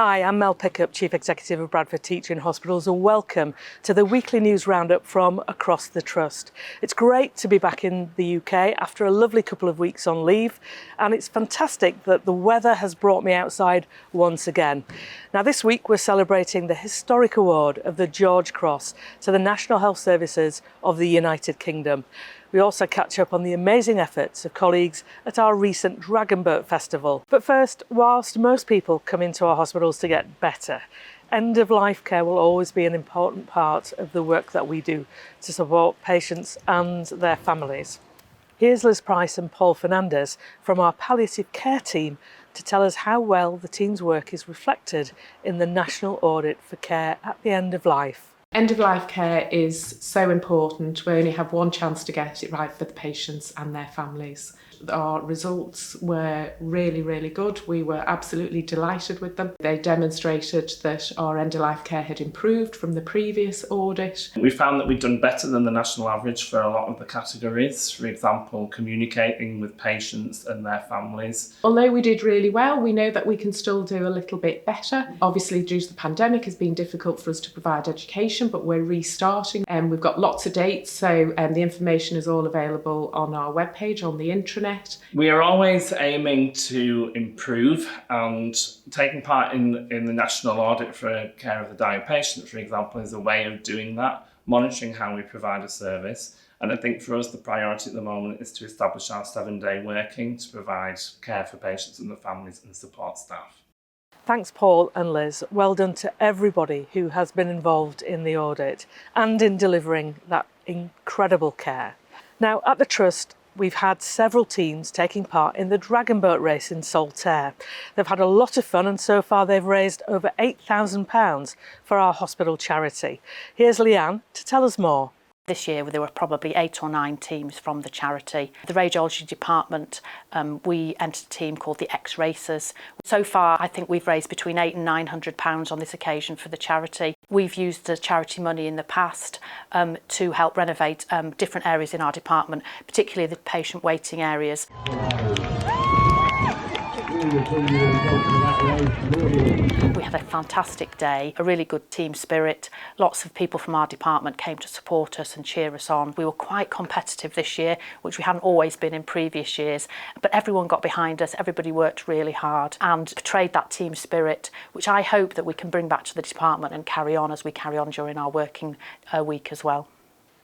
Hi, I'm Mel Pickup, Chief Executive of Bradford Teaching Hospitals, and welcome to the weekly news roundup from across the Trust. It's great to be back in the UK after a lovely couple of weeks on leave, and it's fantastic that the weather has brought me outside once again. Now this week we're celebrating the historic award of the George Cross to the National Health Services of the United Kingdom. We also catch up on the amazing efforts of colleagues at our recent Dragon Boat Festival. But first, whilst most people come into our hospitals to get better, end-of-life care will always be an important part of the work that we do to support patients and their families. Here's Liz Price and Paul Fernandez from our palliative care team to tell us how well the team's work is reflected in the National Audit for Care at the End of Life. End-of-life care is so important. We only have one chance to get it right for the patients and their families. Our results were really good. We were absolutely delighted with them. They demonstrated that our end-of-life care had improved from the previous audit. We found that we'd done better than the national average for a lot of the categories. For example, communicating with patients and their families. Although we did really well, we know that we can still do a little bit better. Obviously, due to the pandemic, it's been difficult for us to provide education, but we're restarting and we've got lots of dates, so the information is all available on our webpage, on the intranet. We are always aiming to improve, and taking part in the national audit for care of the dying patient, for example, is a way of doing that, monitoring how we provide a service. And I think for us the priority at the moment is to establish our 7-day working to provide care for patients and their families and support staff. Thanks Paul and Liz. Well done to everybody who has been involved in the audit and in delivering that incredible care. Now at the Trust, we've had several teams taking part in the Dragon Boat race in Saltaire. They've had a lot of fun and so far they've raised over £8,000 for our hospital charity. Here's Leanne to tell us more. This year there were probably 8 or 9 teams from the charity. The radiology department, we entered a team called the X-Racers. So far I think we've raised between £800 and £900 on this occasion for the charity. We've used the charity money in the past to help renovate different areas in our department, particularly the patient waiting areas. We had a fantastic day, a really good team spirit. Lots of people from our department came to support us and cheer us on. We were quite competitive this year, which we hadn't always been in previous years, but everyone got behind us, everybody worked really hard and portrayed that team spirit, which I hope that we can bring back to the department and carry on as we carry on during our working week as well.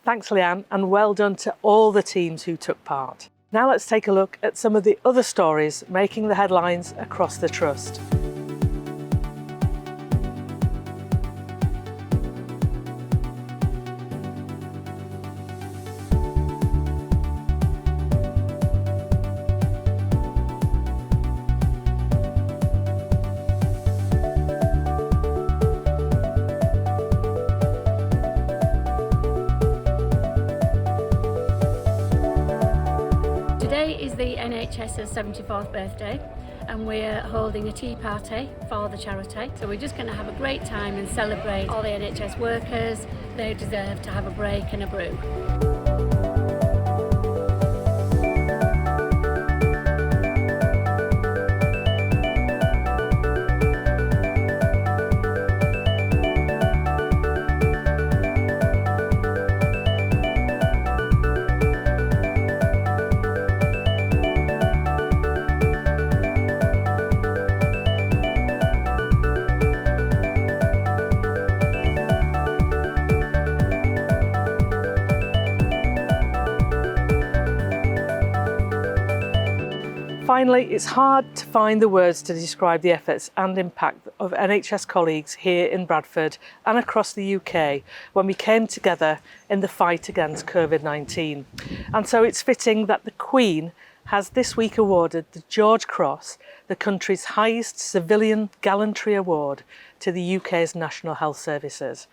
Thanks Leanne, and well done to all the teams who took part. Now let's take a look at some of the other stories making the headlines across the Trust. Today is the NHS's 74th birthday and we're holding a tea party for the charity. So we're just going to have a great time and celebrate all the NHS workers. They deserve to have a break and a brew. Finally, it's hard to find the words to describe the efforts and impact of NHS colleagues here in Bradford and across the UK when we came together in the fight against COVID-19. And so it's fitting that the Queen has this week awarded the George Cross, the country's highest civilian gallantry award, to the UK's National Health Services.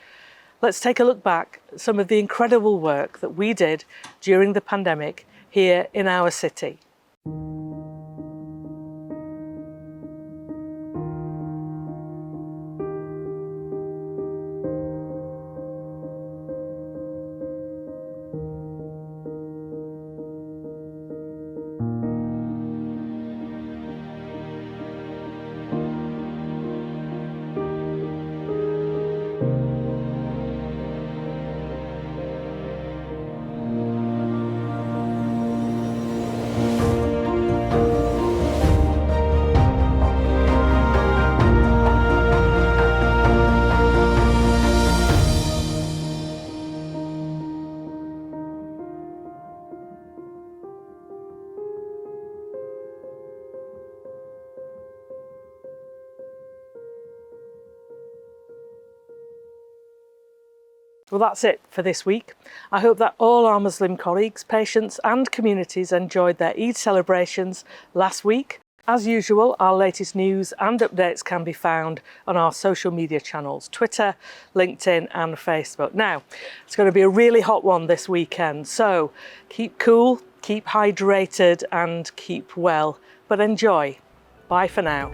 Let's take a look back at some of the incredible work that we did during the pandemic here in our city. Well, that's it for this week. I hope that all our Muslim colleagues, patients and communities enjoyed their Eid celebrations last week. As usual, our latest news and updates can be found on our social media channels, Twitter, LinkedIn and Facebook. Now, it's going to be a really hot one this weekend, so keep cool, keep hydrated and keep well, but enjoy. Bye for now.